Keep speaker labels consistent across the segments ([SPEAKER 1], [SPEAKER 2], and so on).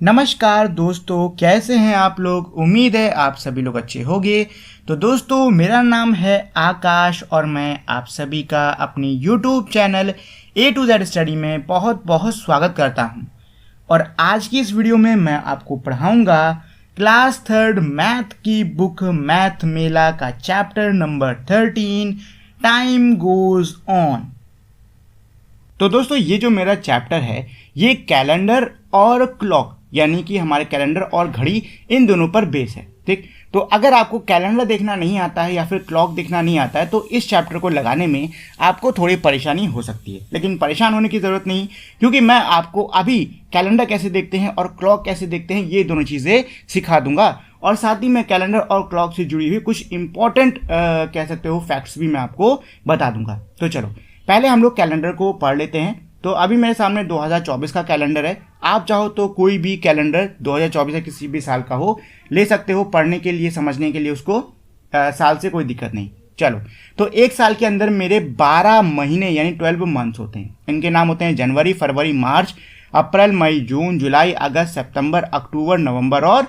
[SPEAKER 1] नमस्कार दोस्तों, कैसे हैं आप लोग। उम्मीद है आप सभी लोग अच्छे होंगे। तो दोस्तों, मेरा नाम है आकाश और मैं आप सभी का अपनी YouTube channel A to Z study में बहुत बहुत स्वागत करता हूं। और आज की इस वीडियो में मैं आपको पढ़ाऊंगा क्लास थर्ड मैथ की बुक मैथ मेला का chapter number 13 time goes on. तो दोस्तों, ये जो मेरा चैप्टर है ये कैलेंडर और क्लॉक यानी कि हमारे कैलेंडर और घड़ी इन दोनों पर बेस है। ठीक, तो अगर आपको कैलेंडर देखना नहीं आता है या फिर क्लॉक देखना नहीं आता है तो इस चैप्टर को लगाने में आपको थोड़ी परेशानी हो सकती है, लेकिन परेशान होने की ज़रूरत नहीं, क्योंकि मैं आपको अभी कैलेंडर कैसे देखते हैं और क्लॉक कैसे देखते हैं ये दोनों चीज़ें सिखा दूंगा। और साथ ही मैं कैलेंडर और क्लॉक से जुड़ी हुई कुछ इंपॉर्टेंट कह सकते हो फैक्ट्स भी मैं आपको बता दूंगा। तो चलो पहले हम लोग कैलेंडर को पढ़ लेते हैं। तो अभी मेरे सामने 2024 का कैलेंडर है। आप चाहो तो कोई भी कैलेंडर 2024 या किसी भी साल का हो ले सकते हो पढ़ने के लिए, समझने के लिए उसको साल से कोई दिक्कत नहीं। चलो, तो एक साल के अंदर मेरे 12 महीने यानी 12 मंथ्स होते हैं। इनके नाम होते हैं जनवरी, फरवरी, मार्च, अप्रैल, मई, जून, जुलाई, अगस्त, सितंबर, अक्टूबर, नवंबर और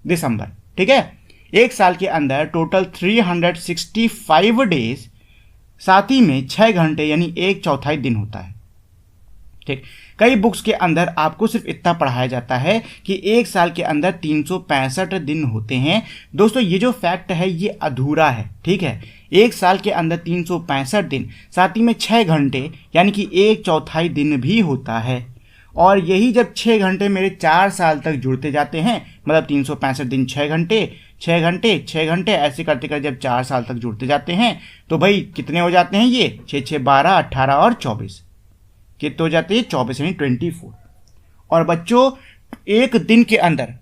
[SPEAKER 1] दिसंबर। ठीक है, एक साल के अंदर टोटल 365 डेज, साथ ही में 6 घंटे यानी 1/4 दिन होता है। ठीक, कई बुक्स के अंदर आपको सिर्फ इतना पढ़ाया जाता है कि एक साल के अंदर 365 दिन होते हैं। दोस्तों, ये जो फैक्ट है ये अधूरा है। ठीक है, एक साल के अंदर 365 दिन, साथ ही में 6 घंटे यानी कि 1/4 दिन भी होता है। और यही जब 6 घंटे मेरे 4 साल तक जुड़ते जाते हैं, मतलब 365 दिन 6 घंटे 6 घंटे 6 घंटे ऐसे करते करते जब 4 साल तक जुड़ते जाते हैं तो भाई कितने हो जाते हैं ये 6 6 12 18 और 24 कितने हो जाते हैं 24 यानी 24। और बच्चों, एक दिन के अंदर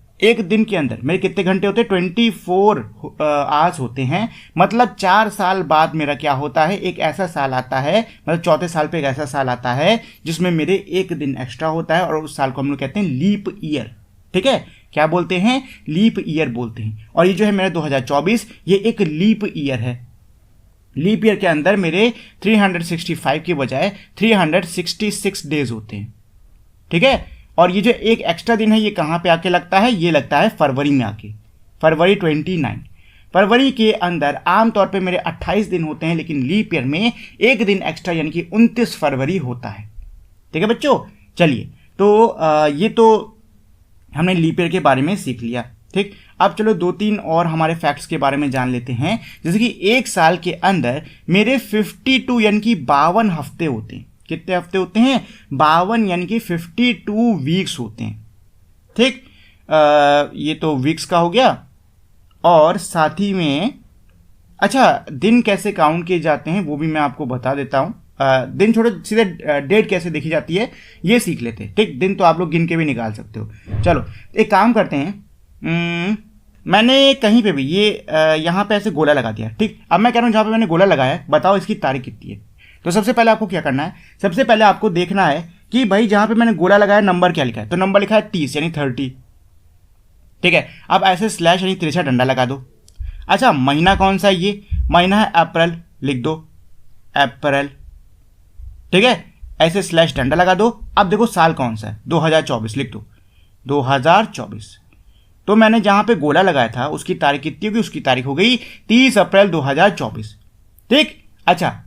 [SPEAKER 1] मेरे कितने घंटे होते हैं 24 आवर्स होते हैं। मतलब 4 साल बाद मेरा क्या होता है, एक ऐसा साल आता है, मतलब चौथे साल पे एक ऐसा साल आता है जिसमें मेरे एक दिन एक्स्ट्रा होता है और उस साल को हम लोग कहते हैं लीप ईयर। ठीक है, क्या बोलते हैं, लीप ईयर बोलते हैं। और ये जो है मेरा 2024 ये एक लीप ईयर है। लीप ईयर के अंदर मेरे 365 के बजाय 366 डेज होते हैं। ठीक है, और ये जो एक एक्स्ट्रा दिन है ये कहाँ पे आके लगता है, ये लगता है फरवरी में आके, फरवरी 29। फरवरी के अंदर आमतौर पे मेरे 28 दिन होते हैं, लेकिन लीप ईयर में एक दिन एक्स्ट्रा यानी कि 29 फरवरी होता है। ठीक है बच्चों, चलिए तो ये तो हमने लीप ईयर के बारे में सीख लिया। ठीक, अब चलो 2-3 और हमारे फैक्ट्स के बारे में जान लेते हैं। जैसे कि एक साल के अंदर मेरे 52 यानी कि 52 हफ्ते होते हैं। कितने हफ्ते होते हैं, 52 यानी कि 52 वीक्स होते हैं। ठीक, ये तो वीक्स का हो गया। और साथ ही में अच्छा, दिन कैसे काउंट किए जाते हैं वो भी मैं आपको बता देता हूँ। दिन छोड़ो, सीधे डेट कैसे देखी जाती है ये सीख लेते हैं। ठीक, दिन तो आप लोग गिन के भी निकाल सकते हो। चलो एक काम करते हैं, मैंने कहीं पे भी ये यहाँ पे ऐसे गोला लगा दिया। ठीक, अब मैं कह रहा हूँ जहाँ पे मैंने गोला लगाया है बताओ इसकी तारीख कितनी है। तो सबसे पहले आपको क्या करना है, सबसे पहले आपको देखना है कि भाई जहाँ पे मैंने गोला लगाया नंबर क्या लिखा है। तो नंबर लिखा है 30 यानी 30। ठीक है, अब ऐसे स्लैश यानी तिरछा डंडा लगा दो। अच्छा, महीना कौन सा है, ये महीना है अप्रैल, लिख दो अप्रैल। ठीक है, ऐसे स्लैश डंडा लगा दो। अब देखो साल कौन सा है, 2024 लिख दो 2024। तो मैंने जहां पे गोला लगाया था उसकी तारीख कितनी होगी, उसकी तारीख हो गई 30 अप्रैल 2024। ठीक, अच्छा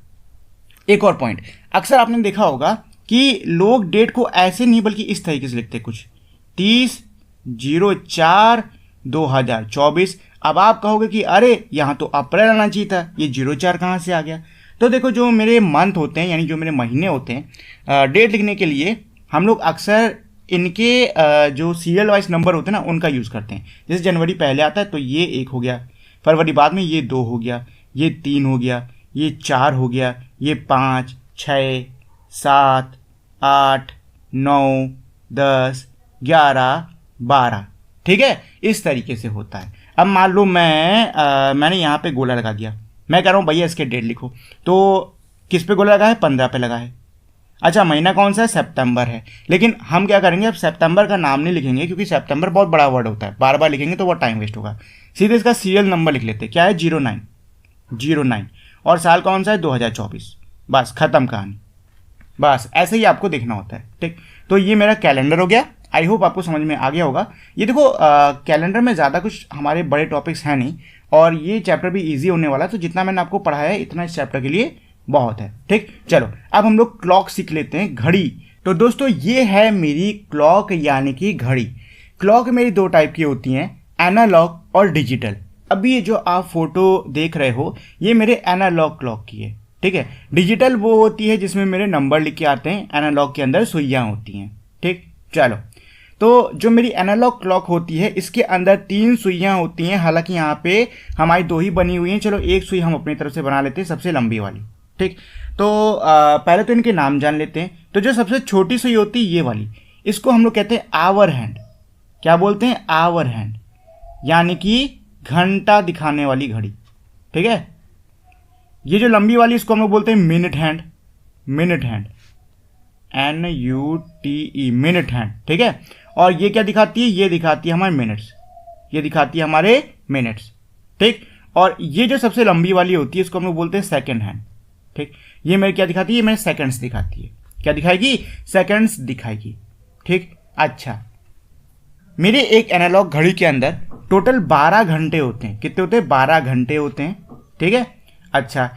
[SPEAKER 1] एक और पॉइंट, अक्सर आपने देखा होगा कि लोग डेट को ऐसे नहीं बल्कि इस तरीके से लिखते कुछ 30/04/2024। अब आप कहोगे कि अरे यहाँ तो अप्रैल आना चाहिए था, ये 04 कहाँ से आ गया। तो देखो, जो मेरे मंथ होते हैं यानी जो मेरे महीने होते हैं, डेट लिखने के लिए हम लोग अक्सर इनके जो सीरियल वाइज नंबर होते हैं ना उनका यूज़ करते हैं। जैसे जनवरी पहले आता है तो ये 1 हो गया, फरवरी बाद में ये 2 हो गया, ये 3 हो गया, ये 4 हो गया, ये 5 6 7 8 9 10 11 12। ठीक है, इस तरीके से होता है। अब मान लो मैंने यहाँ पे गोला लगा दिया, मैं कह रहा हूँ भैया इसके डेट लिखो। तो किस पे गोला लगा है, 15 पे लगा है। अच्छा, महीना कौन सा है, सितंबर है। लेकिन हम क्या करेंगे, अब सितंबर का नाम नहीं लिखेंगे क्योंकि सितंबर बहुत बड़ा वर्ड होता है, बार बार लिखेंगे तो बहुत टाइम वेस्ट होगा। सीधे इसका सीरियल नंबर लिख लेते हैं, क्या है 09। और साल कौन सा है 2024। बस खत्म कहानी। बस ऐसे ही आपको देखना होता है। ठीक, तो ये मेरा कैलेंडर हो गया। आई होप आपको समझ में आ गया होगा। ये देखो कैलेंडर में ज़्यादा कुछ हमारे बड़े टॉपिक्स हैं नहीं, और ये चैप्टर भी ईजी होने वाला है, तो जितना मैंने आपको पढ़ाया है इतना इस चैप्टर के लिए बहुत है। ठीक, चलो अब हम लोग क्लॉक सीख लेते हैं, घड़ी। तो दोस्तों ये है मेरी क्लॉक यानी कि घड़ी। क्लॉक मेरी दो टाइप की होती हैं, एनालॉग और डिजिटल। अभी ये जो आप फोटो देख रहे हो ये मेरे एनालॉग क्लॉक की है, ठीक है। डिजिटल वो होती है जिसमें मेरे नंबर लिख के आते हैं, एनालॉग के अंदर सुइयाँ होती हैं। ठीक, चलो तो जो मेरी एनालॉग क्लॉक होती है इसके अंदर 3 सुइयाँ होती हैं, हालांकि यहाँ पे हमारी 2 ही बनी हुई हैं। चलो एक सुई हम अपनी तरफ से बना लेते हैं, सबसे लंबी वाली। ठीक, तो पहले तो इनके नाम जान लेते हैं। तो जो सबसे छोटी सुई होती है ये वाली, इसको हम लोग कहते हैं आवर हैंड। क्या बोलते हैं? आवर हैंड, यानी कि घंटा दिखाने वाली घड़ी। ठीक है, ये जो लंबी वाली इसको हम लोग बोलते हैं minute hand. Minute hand, NUTE, minute hand. ठीक है, और ये क्या दिखाती है? ये दिखाती है हमारे मिनट्स, ये दिखाती है हमारे मिनट्स। ठीक, और ये जो सबसे लंबी वाली होती है इसको हम लोग बोलते हैं सेकंड हैंड। ठीक, ये मेरे क्या दिखाती है? ये मेरे सेकंड्स दिखाती है। क्या दिखाएगी? सेकंड्स दिखाएगी। ठीक, अच्छा, मेरे एक एनालॉग घड़ी के अंदर टोटल 12 घंटे होते हैं। कितने होते हैं? 12 घंटे होते हैं। ठीक है, अच्छा,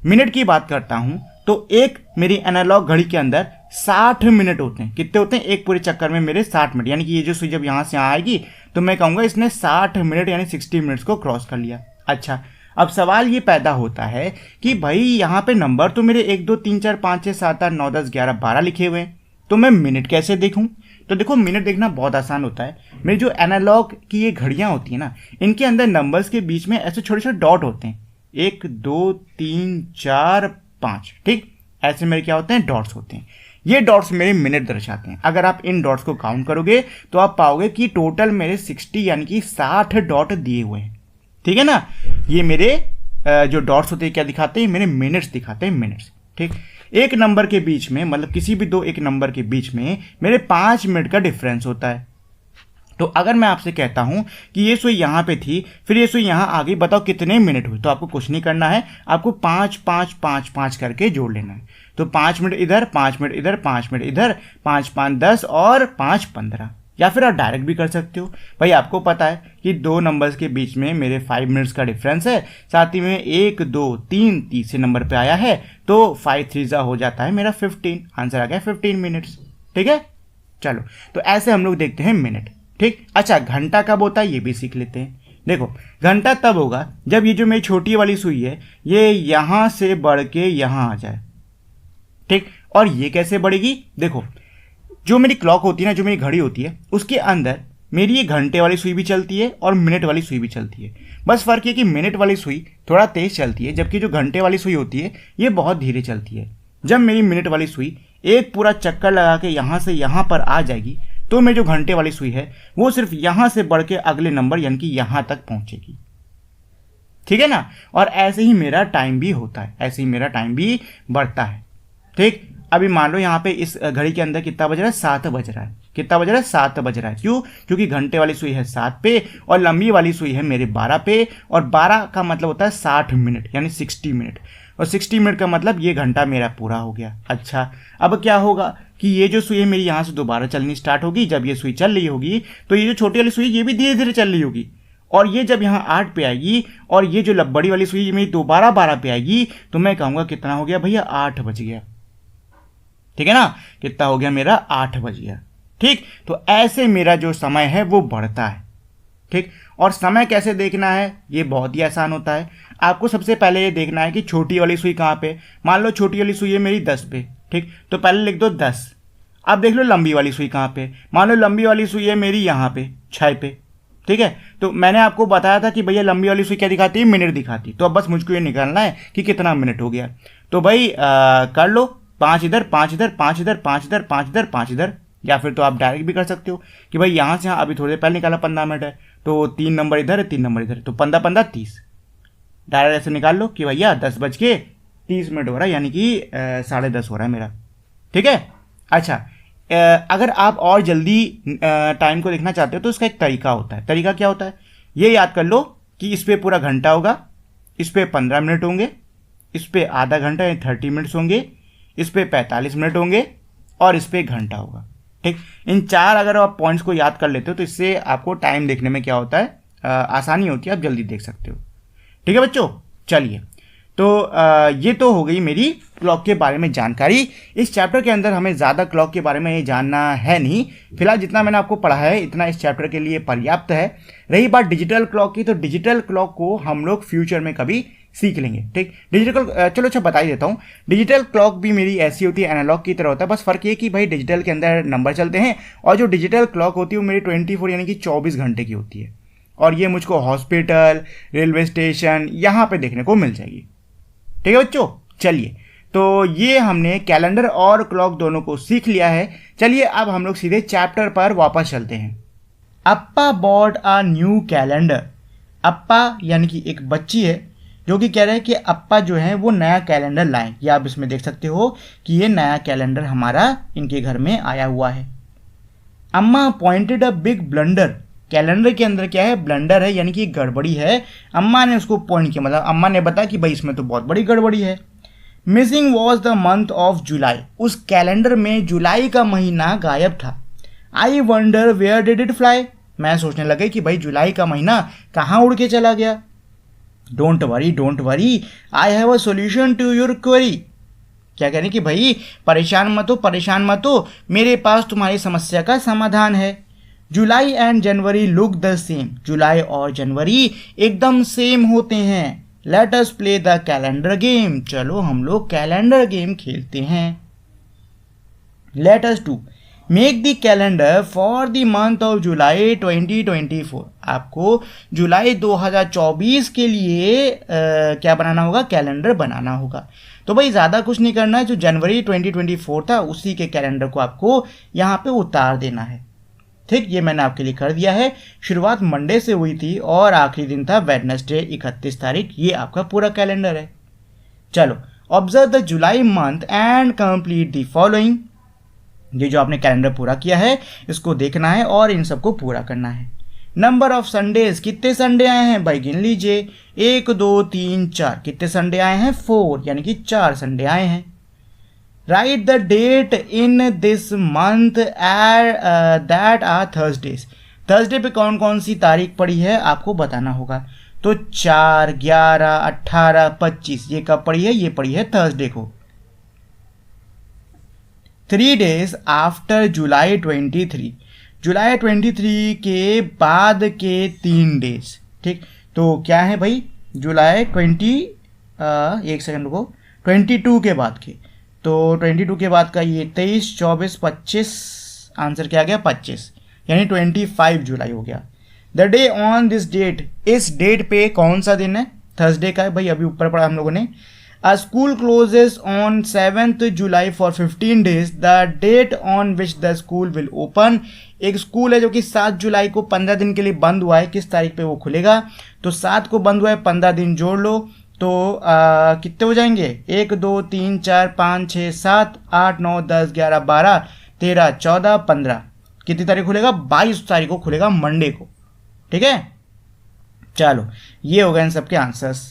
[SPEAKER 1] मिनट की बात करता हूं तो एक मेरी एनालॉग घड़ी के अंदर 60 मिनट होते हैं। कितने होते हैं? एक पूरे चक्कर में मेरे 60 मिनट, यानी कि ये जो सुई जब यहां से यहाँ आएगी तो मैं कहूंगा इसने 60 मिनट यानी 60 मिनट्स को क्रॉस कर लिया। अच्छा, अब सवाल ये पैदा होता है कि भाई यहाँ पे नंबर तो मेरे 1 2 3 4 5 6 7 8 9 10 11 12 लिखे हुए हैं, तो मैं मिनट कैसे देखूं? तो देखो मिनट देखना बहुत आसान होता है। मेरी जो एनालॉग की ये घड़ियां होती है ना, इनके अंदर नंबर्स के बीच में ऐसे छोटे छोटे डॉट होते हैं, 1 2 3 4 5। ठीक, ऐसे मेरे क्या होते हैं? डॉट्स होते हैं। ये डॉट्स मेरे मिनट दर्शाते हैं। अगर आप इन डॉट्स को काउंट करोगे तो आप पाओगे कि टोटल मेरे 60 यानी कि 60 डॉट दिए हुए हैं। ठीक है ना, ये मेरे जो डॉट्स होते हैं क्या दिखाते हैं? मेरे मिनट्स दिखाते हैं, मिनट्स। ठीक, एक नंबर के बीच में, मतलब किसी भी दो एक नंबर के बीच में मेरे 5 मिनट का डिफरेंस होता है। तो अगर मैं आपसे कहता हूं कि ये सुई यहां पे थी, फिर ये सुई यहां आ गई, बताओ कितने मिनट हुए? तो आपको कुछ नहीं करना है, आपको 5 5 5 5 करके जोड़ लेना है। तो 5 मिनट इधर, 5 मिनट इधर, 5 मिनट इधर, 5 5 10 और 5 15। या फिर आप डायरेक्ट भी कर सकते हो। भाई आपको पता है कि दो नंबर्स के बीच में मेरे 5 मिनट्स का डिफरेंस है, साथ ही में 1 2 3 तीसरे नंबर पे आया है, तो 5 3 हो जाता है मेरा 15। आंसर आ गया 15 मिनट्स। ठीक है, चलो तो ऐसे हम लोग देखते हैं मिनट। ठीक, अच्छा, घंटा कब होता है ये भी सीख लेते हैं। देखो घंटा तब होगा जब ये जो मेरी छोटी वाली सुई है ये यहां से बढ़ के यहां आ जाए। ठीक, और ये कैसे बढ़ेगी? देखो जो मेरी क्लॉक होती है ना, जो मेरी घड़ी होती है, उसके अंदर मेरी ये घंटे वाली सुई भी चलती है और मिनट वाली सुई भी चलती है। बस फर्क ये कि मिनट वाली सुई थोड़ा तेज चलती है, जबकि जो घंटे वाली सुई होती है ये बहुत धीरे चलती है। जब मेरी मिनट वाली सुई एक पूरा चक्कर लगा के यहां से यहां पर आ जाएगी तो मेरी जो घंटे वाली सुई है वो सिर्फ यहां से बढ़ के अगले नंबर यानी कि यहां तक पहुंचेगी। ठीक है ना, और ऐसे ही मेरा टाइम भी होता है, ऐसे ही मेरा टाइम भी बढ़ता है। ठीक, अभी मान लो यहाँ पे इस घड़ी के अंदर कितना बज रहा है? 7 बज रहा है। कितना बज रहा है? 7 बज रहा है। क्यों? क्योंकि घंटे वाली सुई है 7 पे और लंबी वाली सुई है मेरे 12 पे, और 12 का मतलब होता है 60 मिनट यानी 60 मिनट, और 60 मिनट का मतलब ये घंटा मेरा पूरा हो गया। अच्छा, अब क्या होगा कि ये जो सुई है मेरी यहाँ से दोबारा चलनी स्टार्ट होगी। जब ये सुई चल रही होगी तो ये जो छोटी वाली सुई ये भी धीरे धीरे चल रही होगी, और ये जब यहाँ 8 पे आएगी और ये जो बड़ी वाली सुई मेरी दोबारा 12 पे आएगी, तो मैं कहूँगा कितना हो गया भैया? 8 बज गया। ठीक है ना, कितना हो गया मेरा? 8 बज गया। ठीक, तो ऐसे मेरा जो समय है वो बढ़ता है। ठीक, और समय कैसे देखना है? ये बहुत ही आसान होता है। आपको सबसे पहले ये देखना है कि छोटी वाली सुई कहाँ पे। मान लो छोटी वाली सुई है मेरी 10 पे। ठीक, तो पहले लिख दो 10। अब देख लो लंबी वाली सुई कहाँ पे। मान लो लंबी वाली सुई है मेरी यहाँ पे 6 पे। ठीक है, तो मैंने आपको बताया था कि भैया लंबी वाली सुई क्या दिखाती है? मिनट दिखाती। तो अब बस मुझको ये निकालना है कि कितना मिनट हो गया। तो भाई कर लो, 5 इधर, 5 इधर, 5 इधर, 5 इधर, 5 इधर, 5 इधर, या फिर तो आप डायरेक्ट भी कर सकते हो कि भाई यहाँ से यहाँ अभी थोड़ी देर पहले निकाला 15 मिनट है, तो 3 नंबर इधर है, 3 नंबर इधर है, तो 15 15 30। डायरेक्ट ऐसे निकाल लो कि भैया 10:30 हो रहा है, यानी कि 10:30 हो रहा है मेरा। ठीक है, अच्छा, अगर आप और जल्दी टाइम को देखना चाहते हो तो इसका एक तरीका होता है। तरीका क्या होता है? ये याद कर लो कि इस पर पूरा घंटा होगा, इस पर 15 मिनट होंगे, इस पर आधा घंटा यानी 30 मिनट्स होंगे, इस पर 45 मिनट होंगे और इस पर 1 घंटा होगा। ठीक, इन 4 अगर आप पॉइंट्स को याद कर लेते हो तो इससे आपको टाइम देखने में क्या होता है, आसानी होती है, आप जल्दी देख सकते हो। ठीक है बच्चों, चलिए तो ये तो हो गई मेरी क्लॉक के बारे में जानकारी। इस चैप्टर के अंदर हमें ज़्यादा क्लॉक के बारे में ये जानना है नहीं, फिलहाल जितना मैंने आपको पढ़ा है इतना इस चैप्टर के लिए पर्याप्त है। रही बात डिजिटल क्लॉक की, तो डिजिटल क्लॉक को हम लोग फ्यूचर में कभी सीख लेंगे। ठीक, डिजिटल चलो अच्छा बता ही देता हूँ। डिजिटल क्लॉक भी मेरी ऐसी होती है, एनालॉग की तरह होता है, बस फ़र्क ये कि भाई डिजिटल के अंदर नंबर चलते हैं और जो डिजिटल क्लॉक होती है वो मेरी 24 यानी कि 24 घंटे की होती है, और ये मुझको हॉस्पिटल, रेलवे स्टेशन यहाँ पे देखने को मिल जाएगी। ठीक है बच्चों, चलिए तो ये हमने कैलेंडर और क्लॉक दोनों को सीख लिया है। चलिए अब हम लोग सीधे चैप्टर पर वापस चलते हैं। अप्पा बॉट अ न्यू कैलेंडर। अप्पा यानी कि एक बच्ची है जो कि कह रहे हैं कि अप्पा जो है वो नया कैलेंडर लाएं। ये आप इसमें देख सकते हो कि ये नया कैलेंडर हमारा इनके घर में आया हुआ है। अम्मा pointed a big blunder. Calendar के अंदर क्या है, ब्लंडर है यानी कि गड़बड़ी है। अम्मा ने उसको पॉइंट किया, मतलब अम्मा ने बताया कि भाई इसमें तो बहुत बड़ी गड़बड़ी है। Missing was the month of July. उस कैलेंडर में जुलाई का महीना गायब था। I wonder where did it fly. मैं सोचने लगे कि भाई जुलाई का महीना कहाँ उड़ के चला गया। Don't worry, I have a solution to your query. क्या कह रहे हैं कि भाई परेशान मत हो, मेरे पास तुम्हारी समस्या का समाधान है। July and January look the same. जुलाई और जनवरी एकदम सेम होते हैं। Let us play the calendar game. चलो हम लोग कैलेंडर गेम खेलते हैं। Let us do make the calendar for the month of July 2024। आपको जुलाई 2024 के लिए क्या बनाना होगा, कैलेंडर बनाना होगा। तो भाई ज़्यादा कुछ नहीं करना है, जो जनवरी 2024 था उसी के कैलेंडर को आपको यहाँ पे उतार देना है। ठीक, ये मैंने आपके लिए कर दिया है। शुरुआत मंडे से हुई थी और आखिरी दिन था वेडनेसडे 31 तारीख। ये आपका पूरा कैलेंडर है। चलो observe the July month and complete the following. ये जो आपने कैलेंडर पूरा किया है इसको देखना है और इन सबको पूरा करना है। नंबर ऑफ संडेज, कितने संडे आए हैं भाई गिन लीजिए। 1 2 3 4। कितने संडे आए हैं, 4 यानी कि 4 संडे आए हैं। Write the date in this month that are Thursdays. Thursday पे कौन कौन सी तारीख पड़ी है आपको बताना होगा। तो 4 11 18 25 ये कब पड़ी है, ये पड़ी है थर्सडे को। 3 days आफ्टर जुलाई 23। जुलाई 23 के बाद के 3 डेज। ठीक, तो क्या है भाई जुलाई एक सेकंड रुको, 22 के बाद के। तो 22 के बाद का ये 23 24 25, आंसर क्या आ गया 25, यानी 25 जुलाई हो गया। The day on this date, इस डेट पे कौन सा दिन है, थर्सडे का है भाई, अभी ऊपर पढ़ा हम लोगों ने। A school closes on 7th July for 15 days. The date on which the school will open. एक स्कूल है जो कि 7 जुलाई को 15 दिन के लिए बंद हुआ है, किस तारीख पे वो खुलेगा। तो 7 को बंद हुआ है, 15 दिन जोड़ लो तो कितने हो जाएंगे, 1 2 3 4 5 6 7 8 9 10 11 12 13 14 15। कितनी तारीख खुलेगा, 22 तारीख को खुलेगा, मंडे को। ठीक है, चलो ये हो गए इन सबके answers.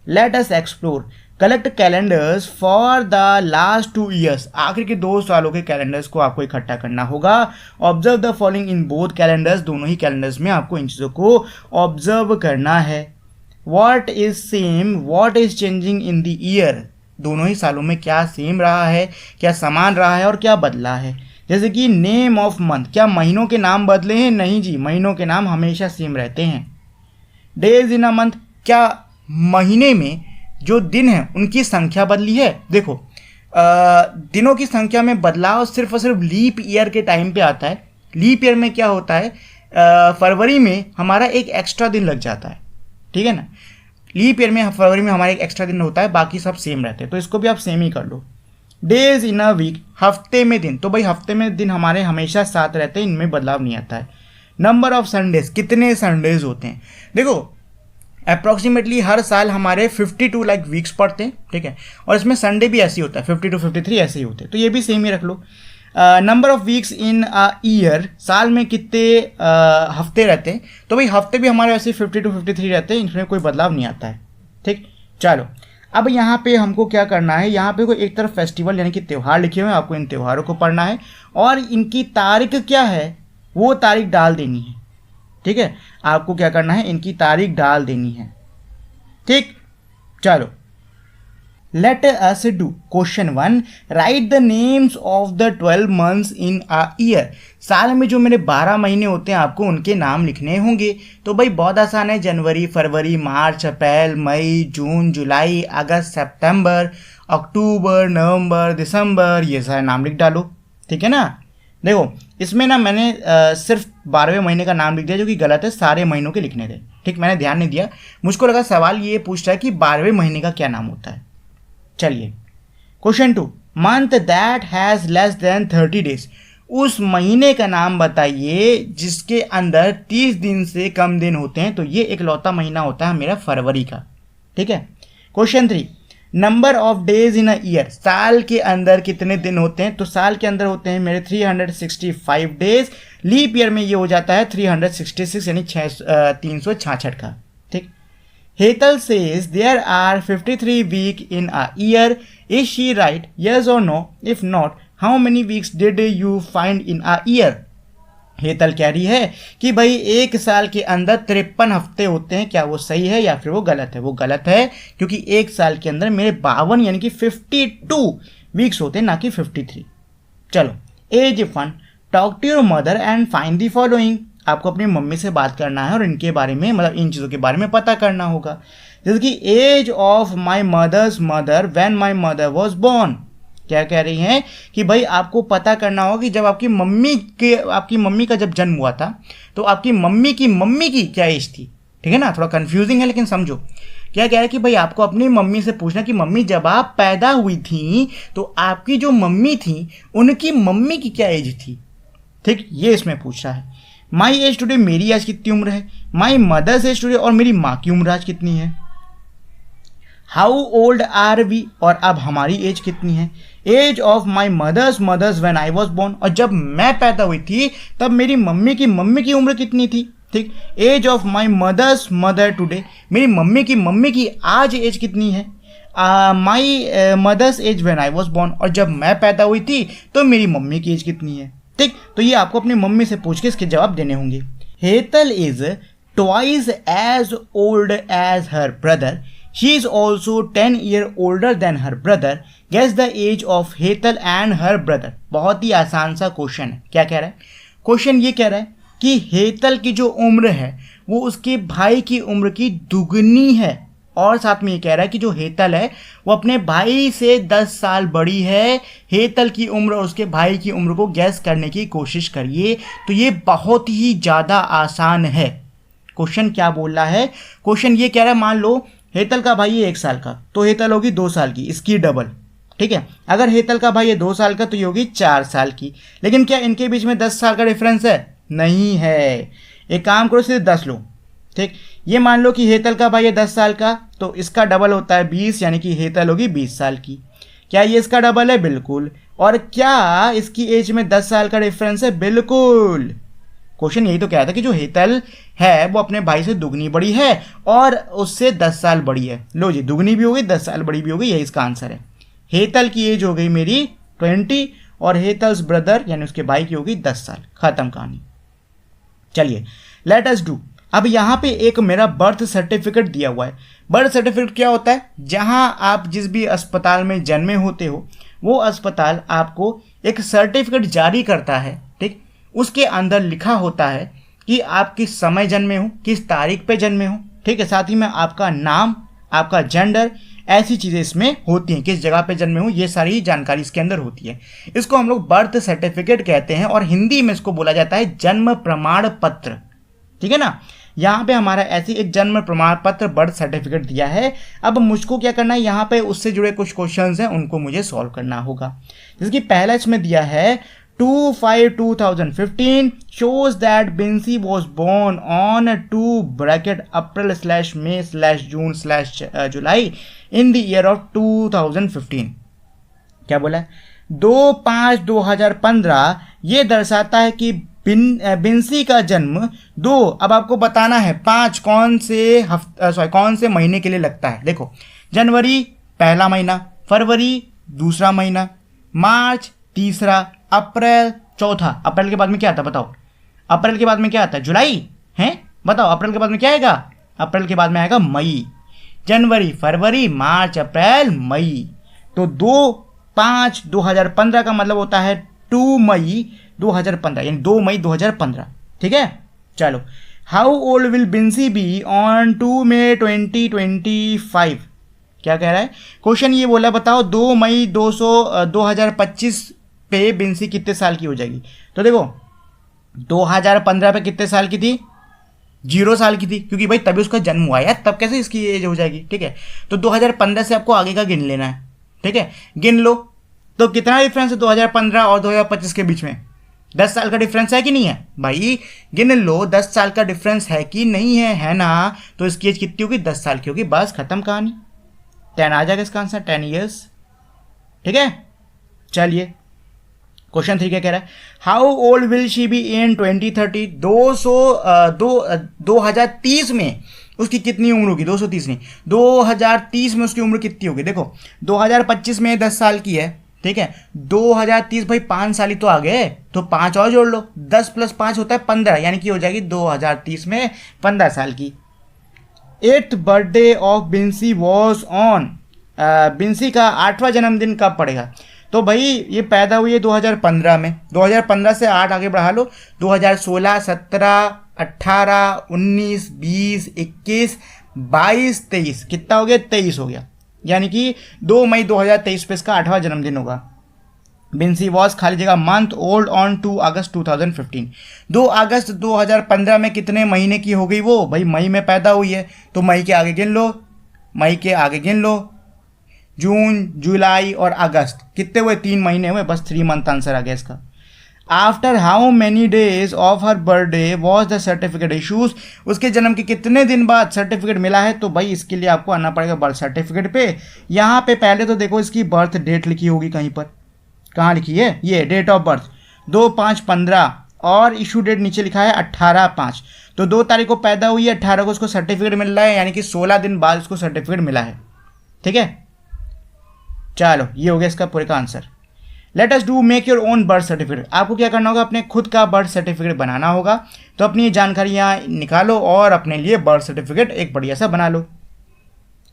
[SPEAKER 1] Late us explore collect calendars for the last 2 years। आखिर के 2 सालों के कैलेंडर्स को आपको इकट्ठा करना होगा। Observe the following in both calendars. दोनों ही कैलेंडर्स में आपको इन चीज़ों को ऑब्जर्व करना है। What is same, what is changing in the year. दोनों ही सालों में क्या सेम रहा है, क्या समान रहा है और क्या बदला है। जैसे कि नेम ऑफ मंथ, क्या महीनों के नाम बदले हैं, नहीं जी, महीनों के नाम हमेशा सेम रहते हैं। डेज इन अ मंथ, क्या महीने में जो दिन है उनकी संख्या बदली है। देखो दिनों की संख्या में बदलाव सिर्फ और सिर्फ लीप ईयर के टाइम पे आता है। लीप ईयर में क्या होता है, फरवरी में हमारा एक एक्स्ट्रा दिन लग जाता है। ठीक है ना, लीप ईयर में फरवरी में हमारा एक एक्स्ट्रा दिन होता है, बाकी सब सेम रहते हैं, तो इसको भी आप सेम ही कर लो। डेज इन अ वीक, हफ्ते में दिन, तो भाई हफ्ते में दिन हमारे हमेशा साथ रहते हैं, इनमें बदलाव नहीं आता है। नंबर ऑफ संडेज, कितने संडेज होते हैं। देखो अप्रॉक्सीमेटली हर साल हमारे 52 लाइक वीक्स पड़ते हैं। ठीक है, और इसमें संडे भी ऐसे ही होता है, 52 53 ऐसे ही होते हैं, तो ये भी सेम ही रख लो। Number of weeks in a year, साल में कितने हफ्ते रहते हैं, तो भाई हफ्ते भी हमारे ऐसे 52 53 रहते हैं, इनमें कोई बदलाव नहीं आता है। ठीक, चलो अब यहाँ पे हमको क्या करना है, यहाँ पे कोई एक तरफ फेस्टिवल यानी कि त्यौहार लिखे हुए हैं, आपको इन त्योहारों को पढ़ना है और इनकी तारीख क्या है वो तारीख डाल देनी है। ठीक है, आपको क्या करना है, इनकी तारीख डाल देनी है। ठीक, चलो late us do question 1। Right the names of the 12 months in a year. साल में जो मेरे 12 महीने होते हैं आपको उनके नाम लिखने होंगे। तो भाई बहुत आसान है, जनवरी, फरवरी, मार्च, अप्रैल, मई, जून, जुलाई, अगस्त, सितंबर, अक्टूबर, नवंबर, दिसंबर, ये सारे नाम लिख डालो। ठीक है ना। देखो इसमें ना मैंने सिर्फ 12वें महीने का नाम लिख दिया जो कि गलत है, सारे महीनों के लिखने थे। ठीक, मैंने ध्यान नहीं दिया। मुझको लगा सवाल ये पूछ रहा है कि 12वें महीने का क्या नाम होता है। चलिए question 2। Month that has less than 30 days. उस महीने का नाम बताइए जिसके अंदर 30 दिन से कम दिन होते हैं। तो ये इकलौता महीना होता है मेरा फरवरी का। ठीक है। Question 3। Number of days in a year. साल के अंदर कितने दिन होते हैं। तो साल के अंदर होते हैं मेरे 365 डेज। लीप ईयर में ये हो जाता है 366 यानी 366 का। ठीक। Hetal says there are 53 week in a year. Is she right? Yes or no? If not, how many weeks did you find in a year? Hetal कह रही है कि भाई एक साल के अंदर 53 हफ्ते होते हैं। क्या वो सही है या फिर वो गलत है। वो गलत है क्योंकि एक साल के अंदर मेरे 52 यानी कि 52 वीक्स होते हैं, ना कि 53। चलो age 1। Talk to your mother and find the following. आपको अपनी मम्मी से बात करना है और इनके बारे में मतलब इन चीज़ों के बारे में पता करना होगा। जैसे कि age of my mother's mother when my mother was born. क्या कह रही हैं कि भाई आपको पता करना होगा कि जब आपकी मम्मी का जब जन्म हुआ था तो आपकी मम्मी की क्या एज थी। ठीक है ना, थोड़ा कंफ्यूजिंग है लेकिन समझो। क्या कह रहा है कि भाई आपको अपनी मम्मी से पूछना कि मम्मी जब आप पैदा हुई थी तो आपकी जो मम्मी थी उनकी मम्मी की क्या एज थी। ठीक, ये इसमें पूछ रहा है। माई एज टुडे, मेरी आज कितनी उम्र है। माई मदर्स एज टुडे, और मेरी माँ की उम्र आज कितनी है। हाउ ओल्ड आर वी, और अब हमारी एज कितनी है। Age of my mother's when I was born, और जब मैं पैदा हुई थी तब मेरी मम्मी की उम्र कितनी थी। ठीक। Age of my mother's mother today, मेरी मम्मी की आज एज कितनी है। My mother's age when I was born, और जब मैं पैदा हुई थी तो मेरी मम्मी की एज कितनी है। ठीक, तो ये आपको अपनी मम्मी से पूछ के इसके जवाब देने होंगे। Hetal is twice as old as her brother. She is also 10 year older than her brother. Guess the age of Hetal and her brother. बहुत ही आसान सा क्वेश्चन है। क्या कह रहा है क्वेश्चन, ये कह रहा है कि हेतल की जो उम्र है वो उसके भाई की उम्र की दुगनी है, और साथ में ये कह रहा है कि जो हेतल है वो अपने भाई से 10 साल बड़ी है। हेतल की उम्र और उसके भाई की उम्र को गैस करने की कोशिश करिए। तो ये बहुत ही ज़्यादा आसान है। क्वेश्चन क्या बोल रहा है, क्वेश्चन ये कह रहा है मान लो हेतल का भाई है 1 साल का तो हेतल होगी 2 साल की, इसकी डबल। ठीक है, अगर हेतल का भाई है 2 साल का तो ये होगी 4 साल की। लेकिन क्या इनके बीच में 10 साल का डिफरेंस है? नहीं है। एक काम करो, सिर्फ 10 लो। ठीक, ये मान लो कि हेतल का भाई है 10 साल का तो इसका डबल होता है 20, यानी कि हेतल होगी 20 साल की। क्या ये इसका डबल है? बिल्कुल। और क्या इसकी एज में 10 साल का डिफरेंस है? बिल्कुल। क्वेश्चन यही तो कह रहा था कि जो हेतल है वो अपने भाई से दुगनी बड़ी है और उससे 10 साल बड़ी है। लो जी, दुगनी भी हो गई, 10 साल बड़ी भी हो गई, यही इसका आंसर है। हेतल की एज हो गई मेरी 20 और हेतल्स ब्रदर यानी उसके भाई की होगी 10 साल। खत्म कहानी। चलिए लेट अस डू। अब यहाँ पे एक मेरा बर्थ सर्टिफिकेट दिया हुआ है। बर्थ सर्टिफिकेट क्या होता है? जहाँ आप जिस भी अस्पताल में जन्मे होते हो वो अस्पताल आपको एक सर्टिफिकेट जारी करता है। ठीक, उसके अंदर लिखा होता है कि आप किस समय जन्मे हो, किस तारीख पे जन्मे हो। ठीक है, साथ ही में आपका नाम, आपका जेंडर, ऐसी चीज़ें इसमें होती हैं। किस जगह पे जन्मे हो ये सारी जानकारी इसके अंदर होती है। इसको हम लोग बर्थ सर्टिफिकेट कहते हैं और हिंदी में इसको बोला जाता है जन्म प्रमाण पत्र। ठीक है ना, यहाँ पे हमारा ऐसी एक जन्म प्रमाण पत्र बर्थ सर्टिफिकेट दिया है। अब मुझको क्या करना है, यहाँ पे उससे जुड़े कुछ क्वेश्चंस हैं उनको मुझे सॉल्व करना होगा। जैसे कि पहला इसमें दिया है 2/5/2015 shows that Binsi was born on 2/April/May/June/July in the year of 2015। क्या बोला है? 2/5/2015 ये दर्शाता है कि बिंसी का जन्म 2, अब आपको बताना है 5 कौन से महीने के लिए लगता है। देखो, जनवरी पहला महीना, फरवरी दूसरा महीना, मार्च तीसरा, अप्रैल चौथा। अप्रैल के बाद में क्या आता है बताओ? अप्रैल के बाद में क्या आता है? जुलाई है? बताओ अप्रैल के बाद में क्या आएगा? अप्रैल के बाद में आएगा मई। जनवरी, फरवरी, मार्च, अप्रैल, मई। तो 2/5/2015 का मतलब होता है 2 मई 2015, यानी 2 मई 2015। ठीक है, चलो। How old will Binsy be on 2 May 2025? क्या कह रहा है क्वेश्चन? ये बोला बताओ 2 मई 2025 पे बिंसी कितने साल की हो जाएगी? तो देखो 2015 पे कितने साल की थी? 0 साल की थी, क्योंकि भाई तभी उसका जन्म हुआ है, तब कैसे इसकी एज हो जाएगी? ठीक है, तो 2015 से आपको आगे का गिन लेना है। ठीक है, गिन लो। तो कितना डिफरेंस है 2015 और 2025 के बीच में? 10 साल का डिफरेंस है कि नहीं है भाई? गिन लो, 10 साल का डिफरेंस है कि नहीं है? है ना? तो इसकी एज कितनी होगी? 10 साल की होगी। बस खत्म कहानी। 10 आ जाएगा इसका आंसर, 10 ईयर्स। ठीक है, चलिए क्वेश्चन 3 क्या कह रहा है? How old will she be in 2030? 2030 में उसकी कितनी उम्र होगी? 230 नहीं, 2030 में उसकी उम्र कितनी होगी? देखो 2025 में 10 साल की है। ठीक है, 2030 भाई 5 साल ही तो आ गए, तो 5 और जोड़ लो। 10 + 5 होता है 15, यानी कि हो जाएगी 2030 में 15 साल की। 8th birthday of Binsy was on. Binsy का 8वां जन्मदिन कब पड़ेगा? तो भाई ये पैदा हुई है 2015 में, 2015 से 8 आगे बढ़ा लो, 2016, 17, 18, 19, 20, 21, 22, 23, कितना हो गया? 23 हो गया, यानी कि 2 मई 2023 पे इसका 8वां जन्मदिन होगा। बिंसी वॉज खाली जगह मंथ ओल्ड ऑन 2 अगस्त 2015। 2 अगस्त 2015 में कितने महीने की हो गई वो? भाई मई में पैदा हुई है, तो मई के आगे गिन लो, मई के आगे गिन लो। जून, जुलाई और अगस्त कितने हुए? 3 महीने हुए, बस 3 मंथ आंसर आ गया इसका। After how many days of her birthday was the certificate issues? उसके जन्म के कितने दिन बाद सर्टिफिकेट मिला है? तो भाई इसके लिए आपको आना पड़ेगा बर्थ सर्टिफिकेट पे। यहाँ पे पहले तो देखो इसकी बर्थ डेट लिखी होगी कहीं पर, कहाँ लिखी है? ये डेट ऑफ बर्थ 2/5/15 और इशू डेट नीचे लिखा है 18/5। तो 2 तारीख को पैदा हुई है, 18 को उसको सर्टिफिकेट मिल रहा है, यानी कि 16 दिन बाद उसको सर्टिफिकेट मिला है। ठीक है, चलो ये हो गया इसका पूरे का answer. Late us do make your own birth certificate. आपको क्या करना होगा? अपने खुद का बर्थ सर्टिफिकेट बनाना होगा। तो अपनी जानकारियाँ निकालो और अपने लिए बर्थ सर्टिफिकेट एक बढ़िया सा बना लो।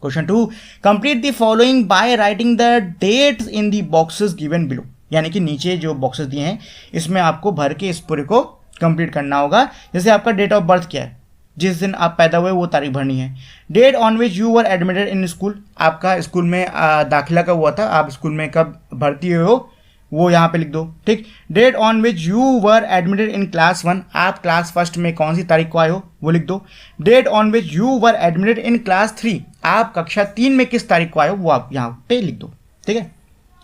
[SPEAKER 1] Question 2, complete the following by writing the dates in the boxes given below. यानी कि नीचे जो बॉक्सेस दिए हैं इसमें आपको भर के इस पूरे को कंप्लीट करना होगा। जैसे आपका डेट ऑफ बर्थ क्या है, जिस दिन आप पैदा हुए वो तारीख भरनी है। Date on which you were admitted in school, आपका स्कूल में दाखिला कब हुआ था, आप स्कूल में कब भर्ती हुए हो वो यहाँ पे लिख दो। ठीक, date on which you were admitted in class 1, आप क्लास 1 में कौन सी तारीख को आए हो वो लिख दो। Date on which you were admitted in class 3, आप कक्षा 3 में किस तारीख को आए हो वो आप यहाँ पे लिख दो। ठीक है,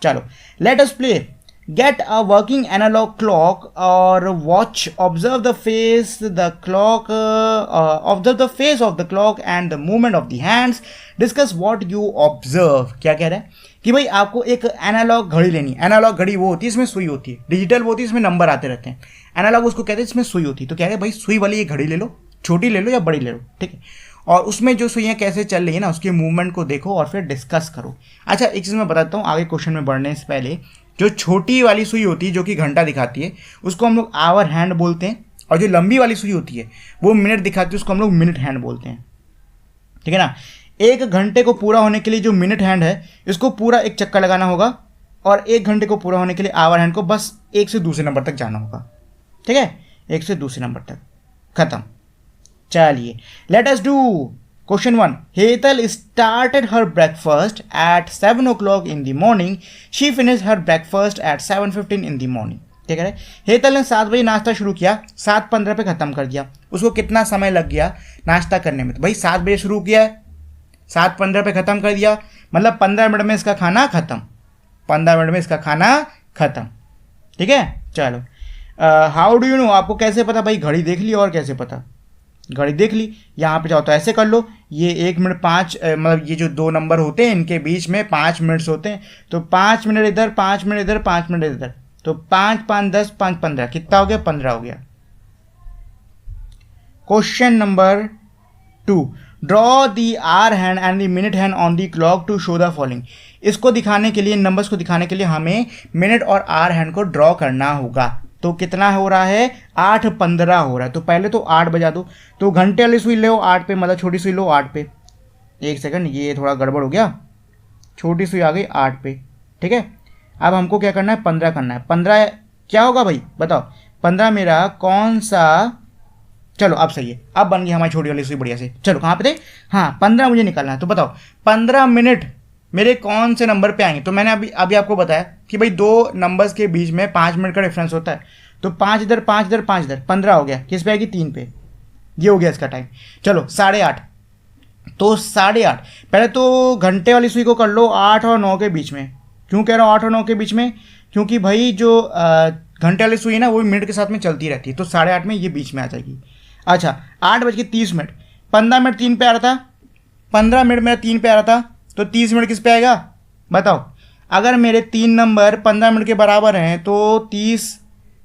[SPEAKER 1] चलो late us play Get a working analog clock or watch. Observe the face, the clock. Observe the face of the clock and the movement of the hands. Discuss what you observe. क्या कह रहा है कि भाई आपको एक analogue घड़ी लेनी है। एनालॉग घड़ी वो होती है इसमें सुई होती है, डिजिटल वो होती है इसमें नंबर आते रहते हैं। एनालॉग उसको कहते हैं इसमें सुई होती है। तो क्या है भाई, सुई वाली ये घड़ी ले लो, छोटी ले लो या बड़ी ले लो। ठीक है, और उसमें जो सुइयाँ कैसे चल रही है ना उसके मूवमेंट को देखो और फिर डिस्कस करो। अच्छा एक चीज़ मैं बताता हूँ आगे क्वेश्चन में बढ़ने से पहले, जो छोटी वाली सुई होती है जो कि घंटा दिखाती है उसको हम लोग आवर हैंड बोलते हैं, और जो लंबी वाली सुई होती है वो मिनट दिखाती है उसको हम लोग मिनट हैंड बोलते हैं। ठीक है ना, 1 घंटे को पूरा होने के लिए जो मिनट हैंड है इसको पूरा एक चक्कर लगाना होगा, और 1 घंटे को पूरा होने के लिए आवर हैंड को बस 1 से दूसरे नंबर तक जाना होगा। ठीक है, 1 से दूसरे नंबर तक, खत्म। चलिए late us do Question 1. Hetal started her breakfast at 7 o'clock in the morning. She finished her breakfast at 7:15 in the morning. ठीक है, हेतल ने 7 बजे नाश्ता शुरू किया, 7:15 पे ख़त्म कर दिया। उसको कितना समय लग गया नाश्ता करने में? तो भाई 7 बजे शुरू किया है, 7:15 पे ख़त्म कर दिया, मतलब 15 मिनट में इसका खाना ख़त्म, 15 मिनट में इसका खाना ख़त्म। ठीक है, चलो हाउ डू यू नो, आपको कैसे पता? भाई घड़ी देख ली और कैसे पता? घड़ी देख ली, यहाँ पे जाओ तो ऐसे कर लो, ये 1 मिनट 5 मतलब ये जो 2 नंबर होते हैं इनके बीच में 5 मिनट्स होते हैं, तो 5 मिनट इधर 5 मिनट इधर 5 मिनट इधर, तो 5 5 10 5 15, कितना हो गया? 15 हो गया। Question number 2, draw the hour hand and the minute hand on the clock to show the following. इसको दिखाने के लिए, नंबर्स को दिखाने के लिए हमें मिनट और आवर हैंड को ड्रॉ करना होगा। तो कितना हो रहा है, 8:15 हो रहा है। तो पहले तो 8 बजा दो, तो घंटे वाली सुई लो 8 पे, मतलब छोटी सुई लो 8 पे। एक सेकंड, ये थोड़ा गड़बड़ हो गया, छोटी सुई आ गई 8 पे, ठीक है। अब हमको क्या करना है, 15 करना है। 15 क्या होगा भाई बताओ, 15 मेरा कौन सा, चलो अब सही है, अब बन गई हमारी छोटी वाली सुई बढ़िया से। चलो कहाँ पे थे, हाँ 15 मुझे निकालना है। तो बताओ 15 मिनट मेरे कौन से नंबर पे आएंगे। तो मैंने अभी आपको बताया कि भाई दो नंबर्स के बीच में 5 मिनट का डिफरेंस होता है। तो 5 इधर 5 इधर 5 इधर, 15 हो गया, किस पे आएगी, 3 पे। ये हो गया इसका टाइम। चलो 8:30, तो 8:30 पहले तो घंटे वाली सुई को कर लो 8 और 9 के बीच में। क्यों कह रहा हूँ 8 और 9 के बीच में, क्योंकि भाई जो घंटे वाली सुई है ना वो मिनट के साथ में चलती रहती है, तो 8:30 में ये बीच में आ जाएगी। अच्छा 8:30, 15 मिनट 3 पे आ रहा था, 15 मिनट मेरा 3 पे आ रहा था, तो 30 मिनट किस पे आएगा बताओ। अगर मेरे 3 नंबर 15 मिनट के बराबर हैं तो 30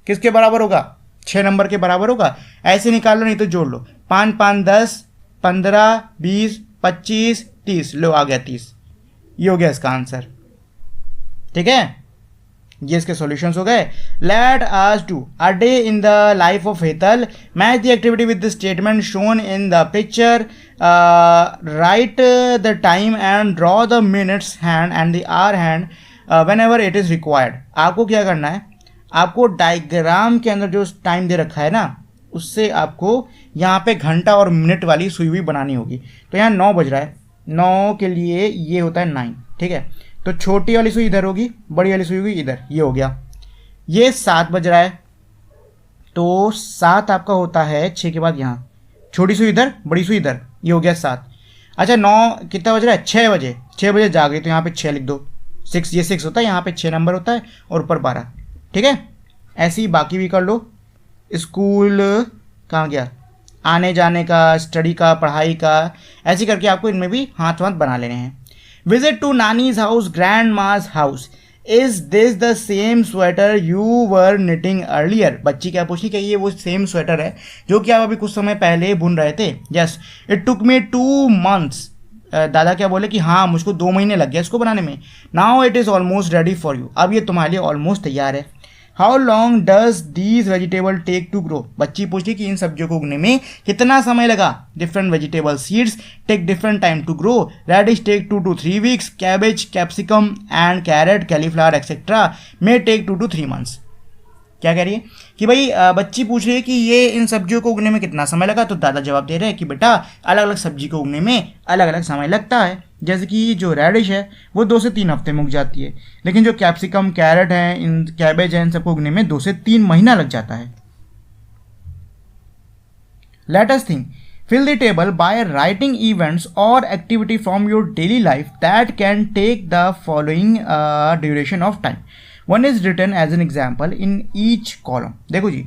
[SPEAKER 1] किसके बराबर होगा, 6 नंबर के बराबर होगा। ऐसे निकाल लो, नहीं तो जोड़ लो, 5 5 10 15 20 25 30, लो आ गया 30। ये हो गया इसका आंसर, ठीक है। ये इसके सॉल्यूशंस हो गए। Let us do a day in the life of Hetal, match the activity with the statement shown in the picture, write the time and draw the minutes hand and the hour hand whenever it is required. आपको क्या करना है, आपको diagram के अंदर जो time दे रखा है ना, उससे आपको यहाँ पे घंटा और मिनट वाली सुई हुई बनानी होगी। तो यहाँ 9 बज रहा है, 9 के लिए ये होता है 9, ठीक है। तो छोटी वाली सुई इधर होगी, बड़ी वाली सुई होगी इधर, ये हो गया। ये 7 बज रहा है, तो 7 आपका होता है 6 के बाद यहाँ, छोटी सुई इधर बड़ी सुई इधर, ये हो गया 7। अच्छा 9 कितना बज रहा है, 6 बजे, 6 बजे जा गई, तो यहाँ पे 6 लिख दो, 6 ये 6 होता है, यहाँ पे 6 नंबर होता है और ऊपर 12, ठीक है। ऐसे ही बाकी भी कर लो। स्कूल कहाँ गया, आने जाने का, स्टडी का, पढ़ाई का, ऐसे करके आपको इनमें भी हाथ वाथ बना लेने हैं। Visit to nani's house, grandma's house, is this the same sweater you were knitting earlier. बच्ची क्या पूछी कि ये वो सेम स्वेटर है जो कि आप अभी कुछ समय पहले बुन रहे थे। Yes, it took me 2 months। दादा क्या बोले कि हाँ मुझको 2 महीने लग गए इसको बनाने में। Now it is almost ready for you, अब ये तुम्हारे लिए ऑलमोस्ट तैयार है। How long does these vegetable take to grow. बच्ची पूछी कि इन सब्जियों को उगने में कितना समय लगा। Different vegetable seeds take different time to grow, radish take 2 to 3 weeks, cabbage, capsicum and carrot, cauliflower etcetera may take 2 to 3 months। क्या कह रही है कि भाई बच्ची पूछ रही है कि ये इन सब्जियों को उगने में कितना समय लगा। तो दादा जवाब दे रहे हैं कि बेटा अलग अलग सब्जी को उगने में अलग अलग समय लगता है। जैसे कि जो रेडिश है वो 2 से 3 हफ्ते में उग जाती है, लेकिन जो कैप्सिकम, कैरेट है, इन कैबेज है, इन सबको उगने में 2 से 3 महीना लग जाता है। Let us think, fill the table by writing events or activity from your daily life that can take the following duration of time. One is written as an example in each column. देखो जी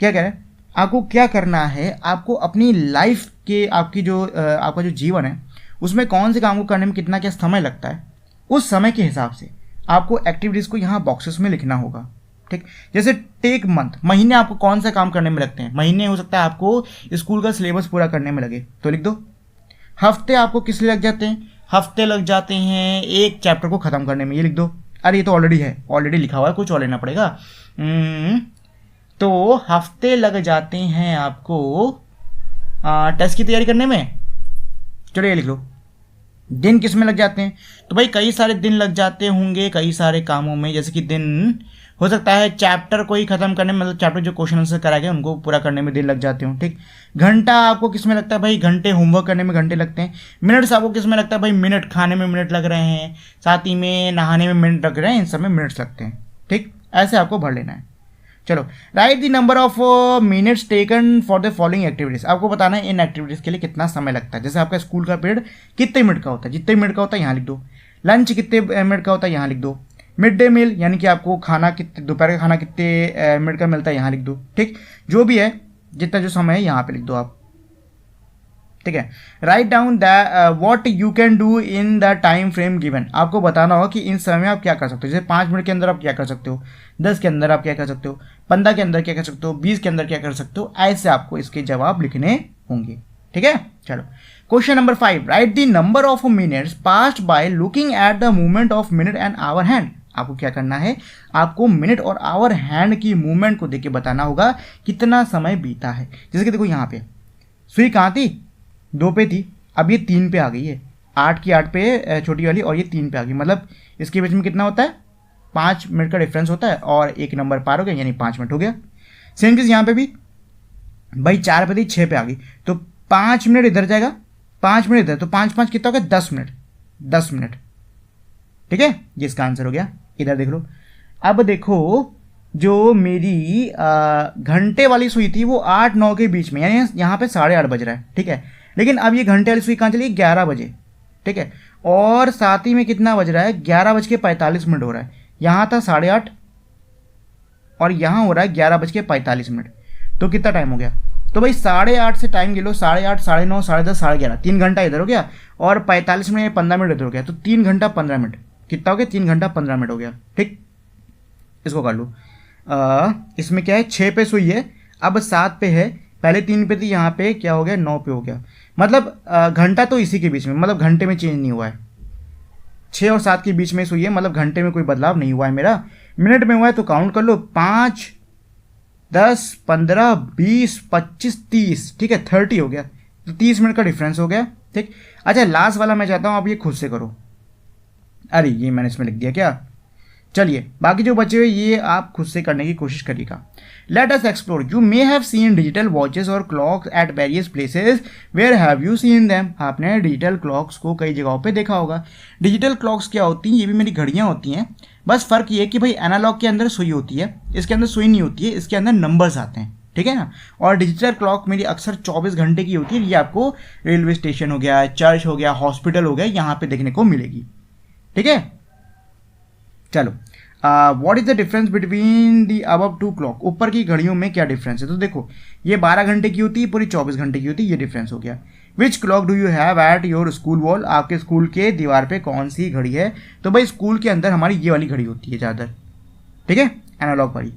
[SPEAKER 1] क्या कह रहे हैं, आपको क्या करना है, आपको अपनी लाइफ के आपकी जो आपका जो जीवन है उसमें कौन से काम को करने में कितना क्या समय लगता है, उस समय के हिसाब से आपको एक्टिविटीज़ को यहाँ बॉक्सेस में लिखना होगा। ठीक, जैसे टेक मंथ, महीने आपको कौन सा काम करने में लगते हैं। महीने हो सकता है आपको स्कूल का सिलेबस पूरा करने में लगे, तो लिख दो। हफ्ते आपको किस लिए लग जाते हैं, हफ्ते लग जाते हैं एक चैप्टर को ख़त्म करने में, ये लिख दो। अरे ये तो ऑलरेडी है, ऑलरेडी लिखा हुआ है, कुछ और लेना पड़ेगा। तो हफ्ते लग जाते हैं आपको टेस्ट की तैयारी करने में, चलो ये लिख लो। दिन किस में लग जाते हैं, तो भाई कई सारे दिन लग जाते होंगे कई सारे कामों में। जैसे कि दिन हो सकता है चैप्टर को ही खत्म करने में, मतलब चैप्टर जो क्वेश्चन आंसर कराए गए उनको पूरा करने में दिन लग जाते हो। ठीक, घंटा आपको किस में लगता है, भाई घंटे होमवर्क करने में घंटे लगते हैं। मिनट्स आपको किस में लगता है, भाई मिनट खाने में मिनट लग रहे हैं, साथ ही में नहाने में मिनट लग रहे हैं, इन सब में मिनट्स लगते हैं। ठीक, ऐसे आपको भर लेना है। चलो, right the number of minutes taken for the following activities. आपको बताना है इन एक्टिविटीज़ के लिए कितना समय लगता है। जैसे आपका स्कूल का पीरियड कितने मिनट का होता है, जितने मिनट का होता है यहाँ लिख दो। लंच कितने मिनट का होता है यहाँ लिख दो। मिड डे मील यानी कि आपको खाना कितने, दोपहर का खाना कितने मिनट का मिलता है यहाँ लिख दो। ठीक, जो भी है जितना जो समय है यहाँ पे लिख दो आप। ठीक है, write down the what you can do in the time frame given. आपको बताना होगा कि इन समय में आप क्या कर सकते हो। जैसे 5 मिनट के अंदर आप क्या कर सकते हो, 10 के अंदर आप क्या कर सकते हो, 15 के अंदर क्या कर सकते हो, 20 के अंदर क्या कर सकते हो। ऐसे आपको इसके जवाब लिखने होंगे। ठीक है, चलो question number 5, write the number of minutes passed by looking at the movement of minute and hour hand. आपको क्या करना है, आपको मिनट और आवर हैंड की मूवमेंट को देख के बताना होगा कितना समय बीता है। जैसे कि देखो यहाँ पे सुई कहाँ थी, 2 पे थी, अब ये 3 पे आ गई है, 8 की 8 पे छोटी वाली, और ये 3 पे आ गई, मतलब इसके बीच में कितना होता है, 5 मिनट का डिफरेंस होता है, और 1 नंबर पार हो गया यानी 5 मिनट हो गया। सेम चीज़ यहाँ पे भी, भाई 4 पे थी 6 पे आ गई, तो 5 मिनट इधर जाएगा, 5 मिनट इधर, तो 5 5 कितना हो गया, 10 मिनट, 10 मिनट। ठीक है, ये इसका आंसर हो गया। इधर देख लो, अब देखो जो मेरी घंटे वाली सुई थी वो 8-9 के बीच में, यानी यहाँ पे 8:30 बज रहा है। ठीक है, लेकिन अब ये घंटे वाली सुई कहाँ चली, 11 बजे। ठीक है, और साथ ही में कितना बज रहा है, 11:45 हो रहा है। यहाँ था 8:30 और यहाँ हो रहा है 11:45। तो कितना टाइम हो गया, तो भाई 8:30 से टाइम गिलो, 8:30, 9:30, 10:30, 11:30, 3 घंटा इधर हो गया, और 45 मिनट 15 मिनट इधर हो गया, तो 3 घंटा 15 मिनट। कितना हो गया, 3 घंटा 15 मिनट हो गया। ठीक, इसको कर लो। इसमें क्या है, 6 पे सुई है, अब 7 पे है, पहले 3 पे थी, यहाँ पे क्या हो गया, 9 पे हो गया। मतलब घंटा तो इसी के बीच में, मतलब घंटे में चेंज नहीं हुआ है, 6 और 7 के बीच में सुई है, मतलब घंटे में कोई बदलाव नहीं हुआ है मेरा। मिनट में हुआ है तो काउंट कर लो, 5, 10, 15, 20, 25, 30। ठीक है, 30 हो गया, तो 30 मिनट का डिफरेंस हो गया। ठीक, अच्छा लास्ट वाला मैं चाहता हूँ आप ये खुद से करो। अरे ये मैंने इसमें लिख दिया क्या, चलिए बाकी जो बचे हुए ये आप खुद से करने की कोशिश करिएगा। Let us explore, you may have seen digital watches और clocks at various places, where have you seen them. आपने डिजिटल क्लॉक्स को कई जगहों पे देखा होगा। डिजिटल क्लॉक्स क्या होती हैं, ये भी मेरी घड़ियाँ होती हैं, बस फ़र्क ये है कि भाई एनालॉग के अंदर सुई होती है, इसके अंदर सुई नहीं होती है, इसके अंदर नंबर्स आते हैं। ठीक है ना, और डिजिटल क्लॉक मेरी अक्सर 24 घंटे की होती है, ये आपको रेलवे स्टेशन हो गया, चर्च हो गया, हॉस्पिटल हो गया, यहाँ पे देखने को मिलेगी। ठीक है, चलो what is the difference between the above 2 clock, ऊपर की घड़ियों में क्या डिफरेंस है। तो देखो ये 12 घंटे की होती है, पूरी 24 घंटे की होती है, ये डिफरेंस हो गया। Which clock do you have at your school wall, आपके स्कूल के दीवार पे कौन सी घड़ी है। तो भाई स्कूल के अंदर हमारी ये वाली घड़ी होती है ज़्यादातर। ठीक है, एनालॉग वाली।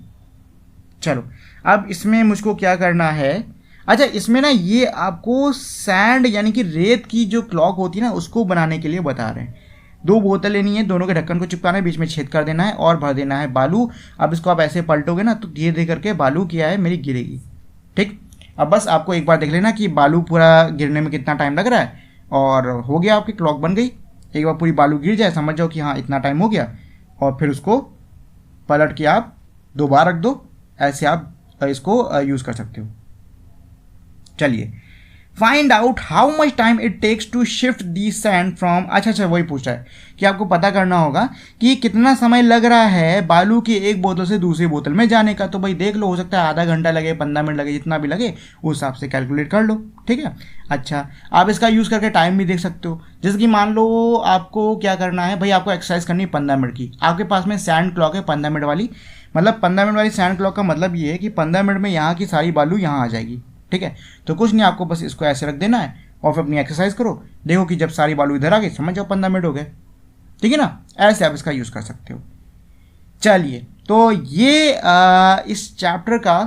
[SPEAKER 1] चलो अब इसमें मुझको क्या करना है, अच्छा इसमें ना ये आपको सैंड यानी कि रेत की जो क्लॉक होती है ना उसको बनाने के लिए बता रहे हैं। 2 बोतल लेनी है, दोनों के ढक्कन को चिपकाना है, बीच में छेद कर देना है और भर देना है बालू। अब इसको आप ऐसे पलटोगे ना तो धीरे धीरे करके बालू क्या है मेरी गिरेगी। ठीक, अब बस आपको एक बार देख लेना कि बालू पूरा गिरने में कितना टाइम लग रहा है, और हो गया, आपकी क्लॉक बन गई। एक बार पूरी बालू गिर जाए समझ जाओ कि हाँ इतना टाइम हो गया, और फिर उसको पलट के आप 2 बार रख दो, ऐसे आप इसको यूज़ कर सकते हो। चलिए find out how much time it takes to shift the sand from, अच्छा वही पूछ रहा है कि आपको पता करना होगा कि कितना समय लग रहा है बालू की एक बोतल से दूसरी बोतल में जाने का। तो भाई देख लो, हो सकता है आधा घंटा लगे, 15 मिनट लगे, जितना भी लगे उस हिसाब से कैलकुलेट कर लो। ठीक है, अच्छा आप इसका यूज़ करके टाइम भी देख सकते हो। जैसे कि मान लो आपको क्या करना है, भाई आपको एक्सरसाइज करनी है 15 मिनट की, आपके पास में सैंड क्लॉक है 15 मिनट वाली, मतलब 15 मिनट वाली सैंड क्लॉक का मतलब ये है कि 15 मिनट में यहाँ की सारी बालू यहाँ आ जाएगी। ठीक है, तो कुछ नहीं, आपको बस इसको ऐसे रख देना है और फिर अपनी एक्सरसाइज करो, देखो कि जब सारी बालू इधर आ गई समझ जाओ 15 मिनट हो गए। ठीक है ना, ऐसे आप इसका यूज़ कर सकते हो। चलिए तो ये इस चैप्टर का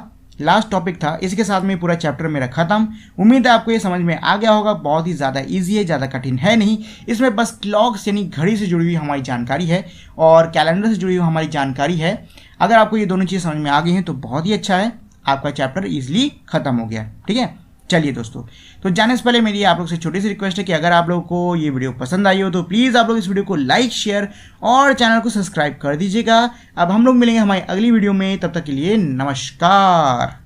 [SPEAKER 1] लास्ट टॉपिक था, इसके साथ में पूरा चैप्टर मेरा खत्म। उम्मीद है आपको ये समझ में आ गया होगा, बहुत ही ज़्यादा इजी है, ज़्यादा कठिन है नहीं। इसमें बस क्लॉक्स यानी घड़ी से जुड़ी हुई हमारी जानकारी है और कैलेंडर से जुड़ी हुई हमारी जानकारी है। अगर आपको ये दोनों चीज़ समझ में आ गई हैं तो बहुत ही अच्छा है, आपका चैप्टर इजीली खत्म हो गया। ठीक है, चलिए दोस्तों, तो जाने से पहले मेरी आप लोग से छोटी सी रिक्वेस्ट है कि अगर आप लोगों को ये वीडियो पसंद आई हो तो प्लीज़ आप लोग इस वीडियो को लाइक, शेयर और चैनल को सब्सक्राइब कर दीजिएगा। अब हम लोग मिलेंगे हमारी अगली वीडियो में, तब तक के लिए नमस्कार।